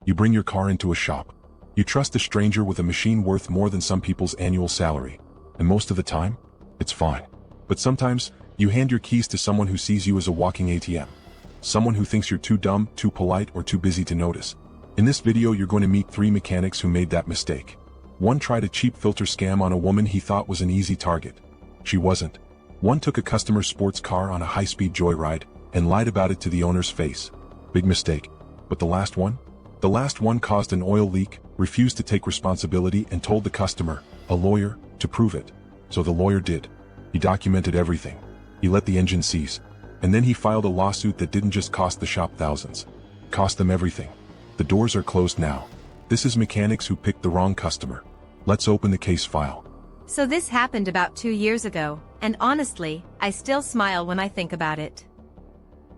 You bring your car into a shop. You trust a stranger with a machine worth more than some people's annual salary. And most of the time, it's fine. But sometimes, you hand your keys to someone who sees you as a walking ATM. Someone who thinks you're too dumb, too polite, or too busy to notice. In this video you're going to meet 3 mechanics who made that mistake. One tried a cheap filter scam on a woman he thought was an easy target. She wasn't. One took a customer's sports car on a high-speed joyride, and lied about it to the owner's face. Big mistake. But the last one? The last one caused an oil leak, refused to take responsibility, and told the customer, a lawyer, to prove it. So the lawyer did. He documented everything. He let the engine seize. And then he filed a lawsuit that didn't just cost the shop thousands. It cost them everything. The doors are closed now. This is mechanics who picked the wrong customer. Let's open the case file. So this happened about 2 years ago, and honestly, I still smile when I think about it.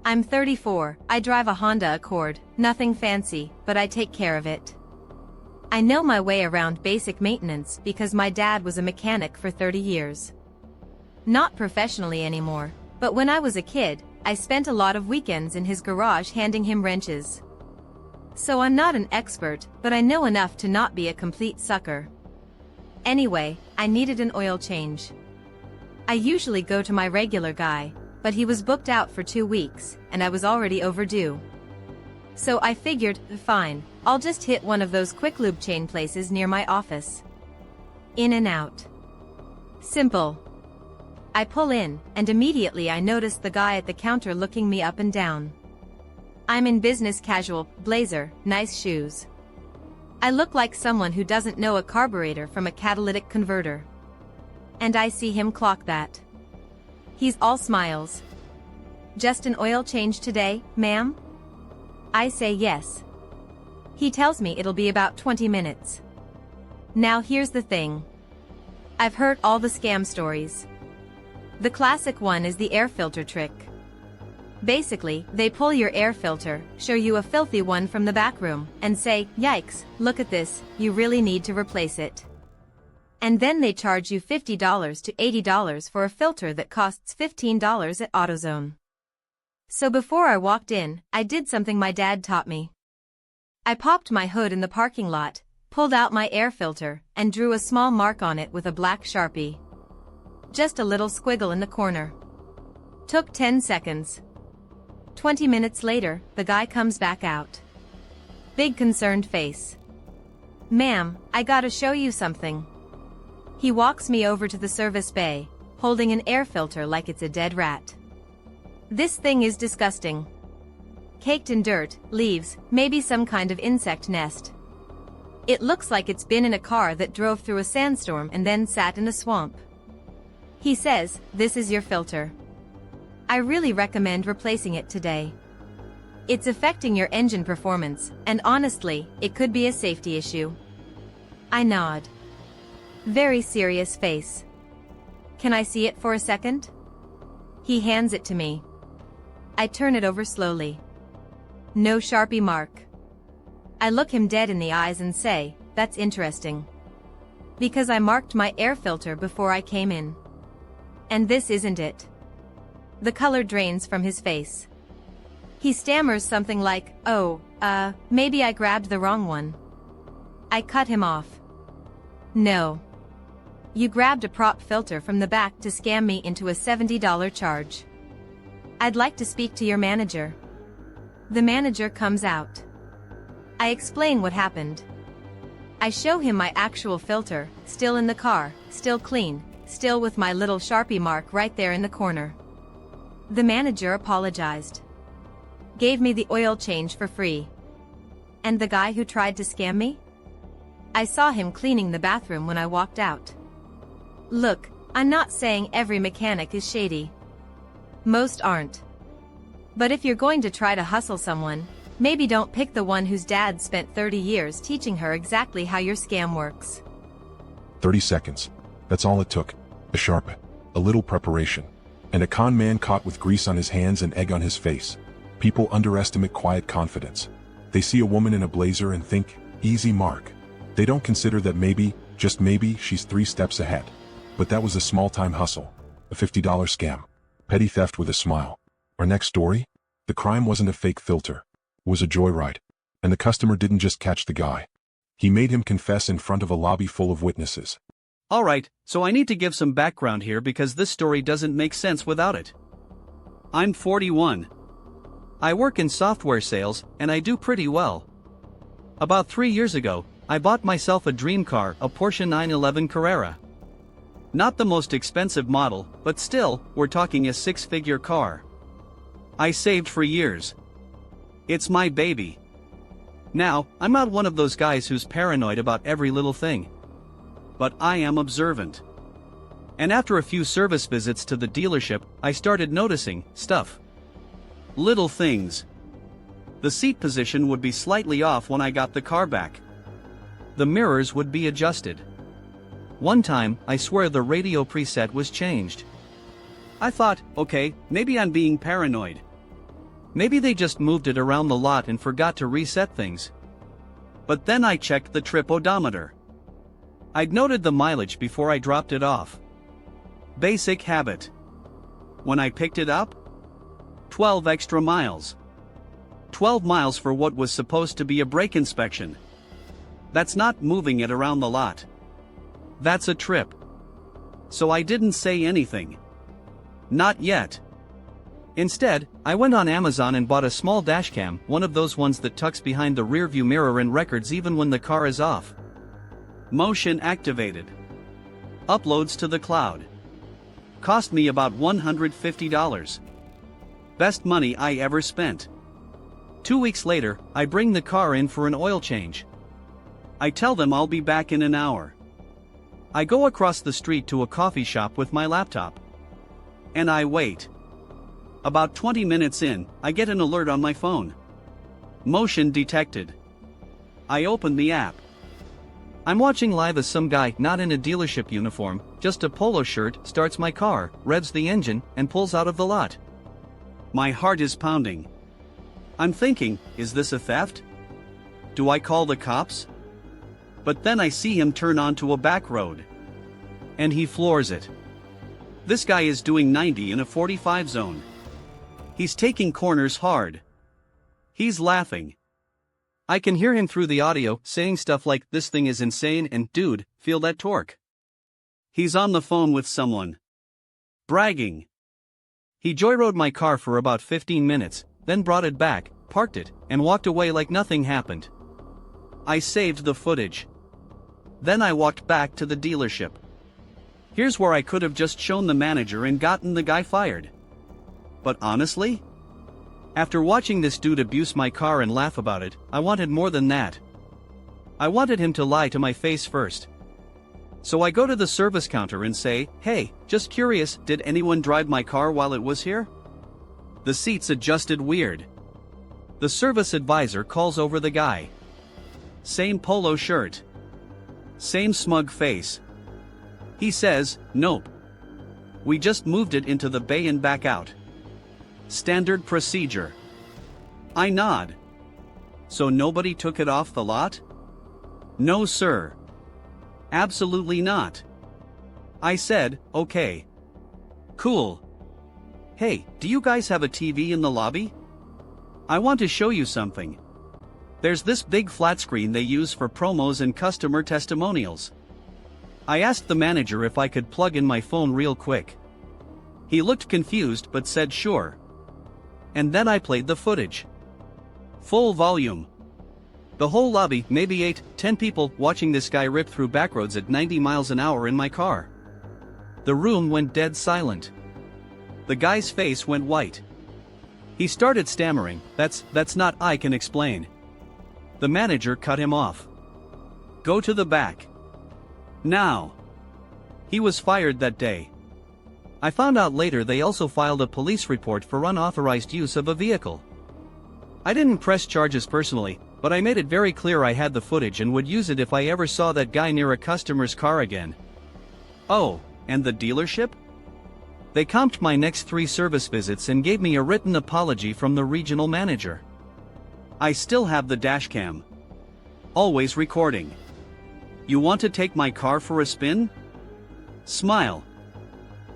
I'm 34, I drive a Honda Accord, nothing fancy, but I take care of it. I know my way around basic maintenance because my dad was a mechanic for 30 years. Not professionally anymore, but when I was a kid, I spent a lot of weekends in his garage handing him wrenches. So I'm not an expert, but I know enough to not be a complete sucker. Anyway, I needed an oil change. I usually go to my regular guy, but he was booked out for 2 weeks, and I was already overdue. So I figured, fine, I'll just hit one of those quick lube chain places near my office. In and out. Simple. I pull in, and immediately I notice the guy at the counter looking me up and down. I'm in business casual, blazer, nice shoes. I look like someone who doesn't know a carburetor from a catalytic converter. And I see him clock that. He's all smiles. Just an oil change today, ma'am? I say yes. He tells me it'll be about 20 minutes. Now here's the thing. I've heard all the scam stories. The classic one is the air filter trick. Basically, they pull your air filter, show you a filthy one from the back room, and say, yikes, look at this, you really need to replace it. And then they charge you $50 to $80 for a filter that costs $15 at AutoZone. So before I walked in, I did something my dad taught me. I popped my hood in the parking lot, pulled out my air filter, and drew a small mark on it with a black Sharpie. Just a little squiggle in the corner. Took 10 seconds. 20 minutes later, the guy comes back out. Big concerned face. Ma'am, I gotta show you something. He walks me over to the service bay, holding an air filter like it's a dead rat. This thing is disgusting. Caked in dirt, leaves, maybe some kind of insect nest. It looks like it's been in a car that drove through a sandstorm and then sat in a swamp. He says, this is your filter. I really recommend replacing it today. It's affecting your engine performance, and honestly, it could be a safety issue. I nod. Very serious face. Can I see it for a second? He hands it to me. I turn it over slowly. No Sharpie mark. I look him dead in the eyes and say, that's interesting. Because I marked my air filter before I came in. And this isn't it. The color drains from his face. He stammers something like, oh, maybe I grabbed the wrong one. I cut him off. No. You grabbed a prop filter from the back to scam me into a $70 charge. I'd like to speak to your manager. The manager comes out. I explain what happened. I show him my actual filter, still in the car, still clean, still with my little Sharpie mark right there in the corner. The manager apologized. Gave me the oil change for free. And the guy who tried to scam me? I saw him cleaning the bathroom when I walked out. Look, I'm not saying every mechanic is shady. Most aren't. But if you're going to try to hustle someone, maybe don't pick the one whose dad spent 30 years teaching her exactly how your scam works. 30 seconds. That's all it took. A Sharpie, a little preparation, and a con man caught with grease on his hands and egg on his face. People underestimate quiet confidence. They see a woman in a blazer and think, easy mark. They don't consider that maybe, just maybe, she's 3 steps ahead. But that was a small-time hustle. A $50 scam. Petty theft with a smile. Our next story? The crime wasn't a fake filter. It was a joyride. And the customer didn't just catch the guy. He made him confess in front of a lobby full of witnesses. Alright, so I need to give some background here because this story doesn't make sense without it. I'm 41. I work in software sales, and I do pretty well. About 3 years ago, I bought myself a dream car, a Porsche 911 Carrera. Not the most expensive model, but still, we're talking a six-figure car. I saved for years. It's my baby. Now, I'm not one of those guys who's paranoid about every little thing. But I am observant. And after a few service visits to the dealership, I started noticing stuff. Little things. The seat position would be slightly off when I got the car back. The mirrors would be adjusted. One time, I swear the radio preset was changed. I thought, okay, maybe I'm being paranoid. Maybe they just moved it around the lot and forgot to reset things. But then I checked the trip odometer. I'd noted the mileage before I dropped it off. Basic habit. When I picked it up, 12 extra miles. 12 miles for what was supposed to be a brake inspection. That's not moving it around the lot. That's a trip. So I didn't say anything. Not yet. Instead, I went on Amazon and bought a small dashcam, one of those ones that tucks behind the rearview mirror and records even when the car is off. Motion activated. Uploads to the cloud. Cost me about $150. Best money I ever spent. 2 weeks later, I bring the car in for an oil change. I tell them I'll be back in an hour. I go across the street to a coffee shop with my laptop. And I wait. About 20 minutes in, I get an alert on my phone. Motion detected. I open the app. I'm watching live as some guy, not in a dealership uniform, just a polo shirt, starts my car, revs the engine, and pulls out of the lot. My heart is pounding. I'm thinking, is this a theft? Do I call the cops? But then I see him turn onto a back road. And he floors it. This guy is doing 90 in a 45 zone. He's taking corners hard. He's laughing. I can hear him through the audio saying stuff like, "This thing is insane," and "Dude, feel that torque." He's on the phone with someone. Bragging. He joyrode my car for about 15 minutes, then brought it back, parked it, and walked away like nothing happened. I saved the footage. Then I walked back to the dealership. Here's where I could have just shown the manager and gotten the guy fired. But honestly, after watching this dude abuse my car and laugh about it, I wanted more than that. I wanted him to lie to my face first. So I go to the service counter and say, "Hey, just curious, did anyone drive my car while it was here?" The seats adjusted weird. The service advisor calls over the guy. Same polo shirt. Same smug face. He says, "Nope. We just moved it into the bay and back out. Standard procedure." I nod. So nobody took it off the lot? No, sir. Absolutely not. I said, "Okay. Cool. Hey, do you guys have a TV in the lobby? I want to show you something. There's this big flat screen they use for promos and customer testimonials." I asked the manager if I could plug in my phone real quick. He looked confused but said sure. And then I played the footage. Full volume. The whole lobby, maybe 8-10 people, watching this guy rip through backroads at 90 miles an hour in my car. The room went dead silent. The guy's face went white. He started stammering, that's not I can explain. The manager cut him off. "Go to the back. Now." He was fired that day. I found out later they also filed a police report for unauthorized use of a vehicle. I didn't press charges personally, but I made it very clear I had the footage and would use it if I ever saw that guy near a customer's car again. Oh, and the dealership? They comped my next 3 service visits and gave me a written apology from the regional manager. I still have the dashcam. Always recording. You want to take my car for a spin? Smile.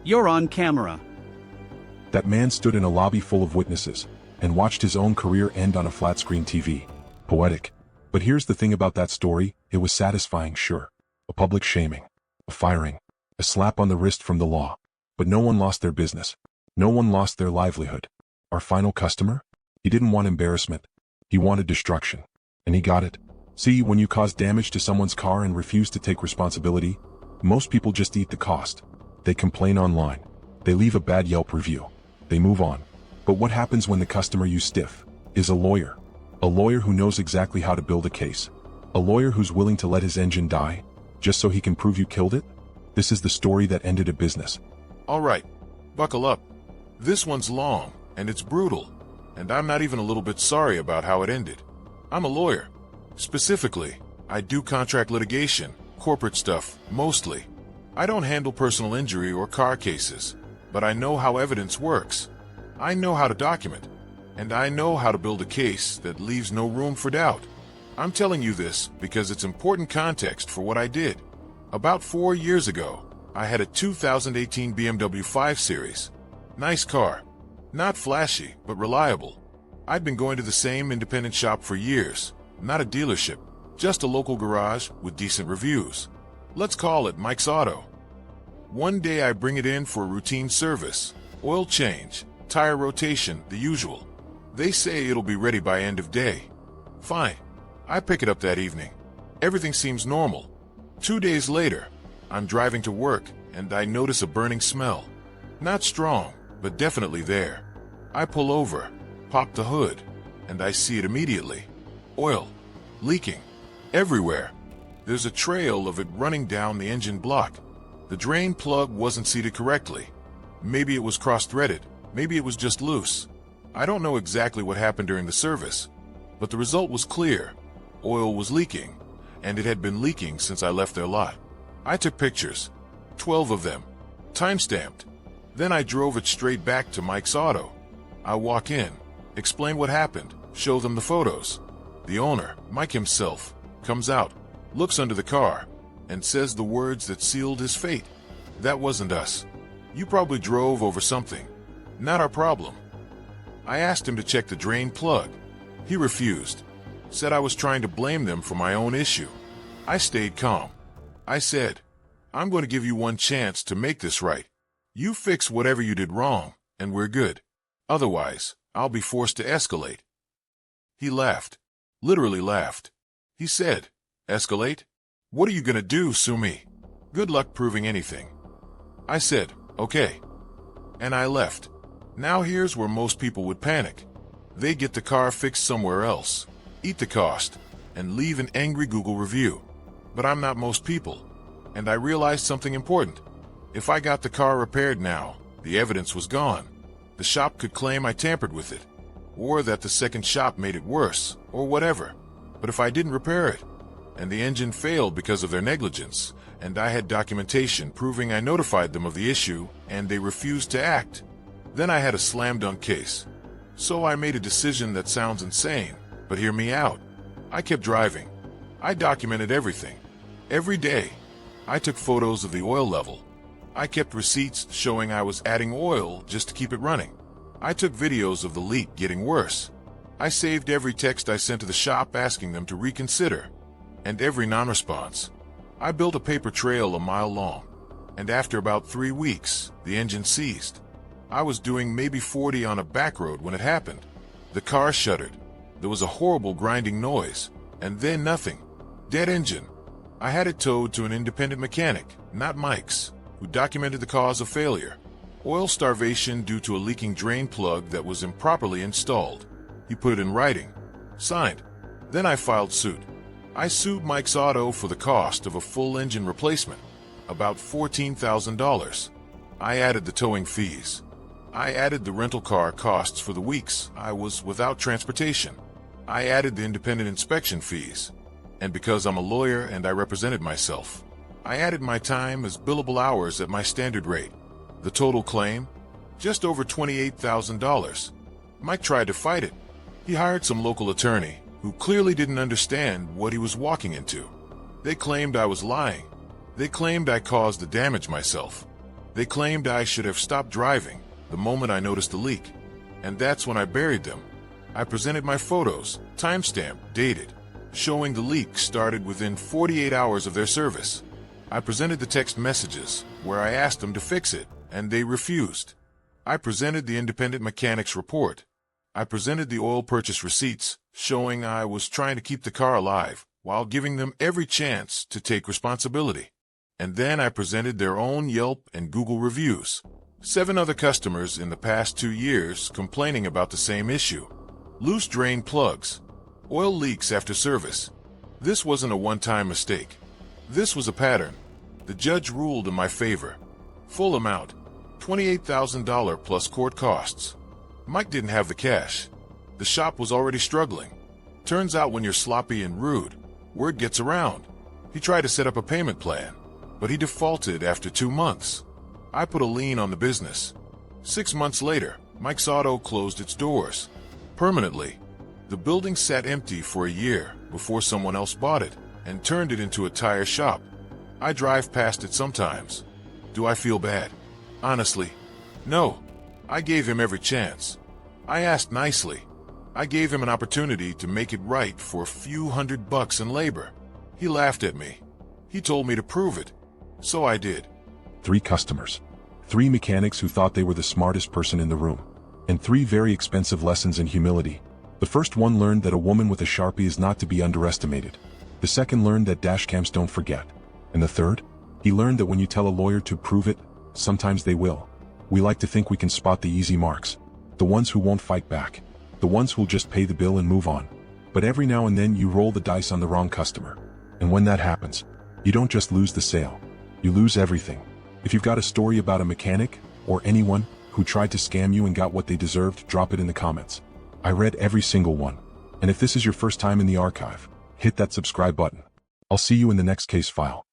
You're on camera. That man stood in a lobby full of witnesses and watched his own career end on a flat-screen TV. Poetic. But here's the thing about that story, it was satisfying, sure. A public shaming. A firing. A slap on the wrist from the law. But no one lost their business. No one lost their livelihood. Our final customer? He didn't want embarrassment. He wanted destruction. And he got it. See, when you cause damage to someone's car and refuse to take responsibility, most people just eat the cost. They complain online. They leave a bad Yelp review. They move on. But what happens when the customer you stiff is a lawyer? A lawyer who knows exactly how to build a case. A lawyer who's willing to let his engine die, just so he can prove you killed it? This is the story that ended a business. All right, buckle up. This one's long, and it's brutal, and I'm not even a little bit sorry about how it ended. I'm a lawyer. Specifically, I do contract litigation, corporate stuff, mostly. I don't handle personal injury or car cases, but I know how evidence works. I know how to document, and I know how to build a case that leaves no room for doubt. I'm telling you this because it's important context for what I did. About 4 years ago, I had a 2018 BMW 5 Series. Nice car. Not flashy, but reliable. I'd been going to the same independent shop for years. Not a dealership, just a local garage with decent reviews. Let's call it Mike's Auto. One day I bring it in for a routine service, oil change, tire rotation, the usual. They say it'll be ready by end of day. Fine. I pick it up that evening. Everything seems normal. 2 days later, I'm driving to work and I notice a burning smell. Not strong, but definitely there. I pull over, pop the hood, and I see it immediately. Oil. Leaking. Everywhere. There's a trail of it running down the engine block. The drain plug wasn't seated correctly. Maybe it was cross-threaded. Maybe it was just loose. I don't know exactly what happened during the service, but the result was clear. Oil was leaking, and it had been leaking since I left their lot. I took pictures, 12 of them, time-stamped. Then I drove it straight back to Mike's Auto. I walk in, explain what happened, show them the photos. The owner, Mike himself, comes out, looks under the car, and says the words that sealed his fate. That wasn't us. You probably drove over something. Not our problem. I asked him to check the drain plug. He refused. Said I was trying to blame them for my own issue. I stayed calm. I said, I'm going to give you one chance to make this right. You fix whatever you did wrong, and we're good. Otherwise, I'll be forced to escalate. He laughed. Literally laughed. He said, escalate? What are you going to do, sue me? Good luck proving anything. I said, okay. And I left. Now here's where most people would panic. They get the car fixed somewhere else, eat the cost, and leave an angry Google review. But I'm not most people. And I realized something important. If I got the car repaired now, the evidence was gone. The shop could claim I tampered with it, or that the second shop made it worse, or whatever. But if I didn't repair it, and the engine failed because of their negligence, and I had documentation proving I notified them of the issue, and they refused to act, then I had a slam-dunk case. So I made a decision that sounds insane, but hear me out. I kept driving. I documented everything. Every day. I took photos of the oil level. I kept receipts showing I was adding oil just to keep it running. I took videos of the leak getting worse. I saved every text I sent to the shop asking them to reconsider, and every non-response. I built a paper trail a mile long, and after about 3 weeks, the engine seized. I was doing maybe 40 on a back road when it happened. The car shuddered. There was a horrible grinding noise, and then nothing. Dead engine. I had it towed to an independent mechanic, not Mike's, who documented the cause of failure. Oil starvation due to a leaking drain plug that was improperly installed. He put it in writing. Signed. Then I filed suit. I sued Mike's Auto for the cost of a full engine replacement, about $14,000. I added the towing fees. I added the rental car costs for the weeks I was without transportation. I added the independent inspection fees. And because I'm a lawyer and I represented myself, I added my time as billable hours at my standard rate. The total claim? Just over $28,000. Mike tried to fight it. He hired some local attorney who clearly didn't understand what he was walking into. They claimed I was lying. They claimed I caused the damage myself. They claimed I should have stopped driving the moment I noticed the leak. And that's when I buried them. I presented my photos, timestamp, dated, showing the leak started within 48 hours of their service. I presented the text messages where I asked them to fix it, and they refused. I presented the independent mechanic's report. I presented the oil purchase receipts, showing I was trying to keep the car alive while giving them every chance to take responsibility. And then I presented their own Yelp and Google reviews. 7 other customers in the past 2 years complaining about the same issue. Loose drain plugs. Oil leaks after service. This wasn't a one-time mistake. This was a pattern. The judge ruled in my favor. Full amount, $28,000 plus court costs. Mike didn't have the cash. The shop was already struggling. Turns out when you're sloppy and rude, word gets around. He tried to set up a payment plan, but he defaulted after 2 months. I put a lien on the business. 6 months later, Mike's Auto closed its doors. Permanently. The building sat empty for a year before someone else bought it and turned it into a tire shop. I drive past it sometimes. Do I feel bad? Honestly, no. I gave him every chance. I asked nicely. I gave him an opportunity to make it right for a few $100 in labor. He laughed at me. He told me to prove it. So I did. 3 customers. 3 mechanics who thought they were the smartest person in the room. And 3 very expensive lessons in humility. The first one learned that a woman with a Sharpie is not to be underestimated. The second learned that dashcams don't forget. And the third? He learned that when you tell a lawyer to prove it, sometimes they will. We like to think we can spot the easy marks. The ones who won't fight back. The ones who'll just pay the bill and move on. But every now and then you roll the dice on the wrong customer. And when that happens, you don't just lose the sale. You lose everything. If you've got a story about a mechanic, or anyone, who tried to scam you and got what they deserved, drop it in the comments. I read every single one. And if this is your first time in the archive, hit that subscribe button. I'll see you in the next case file.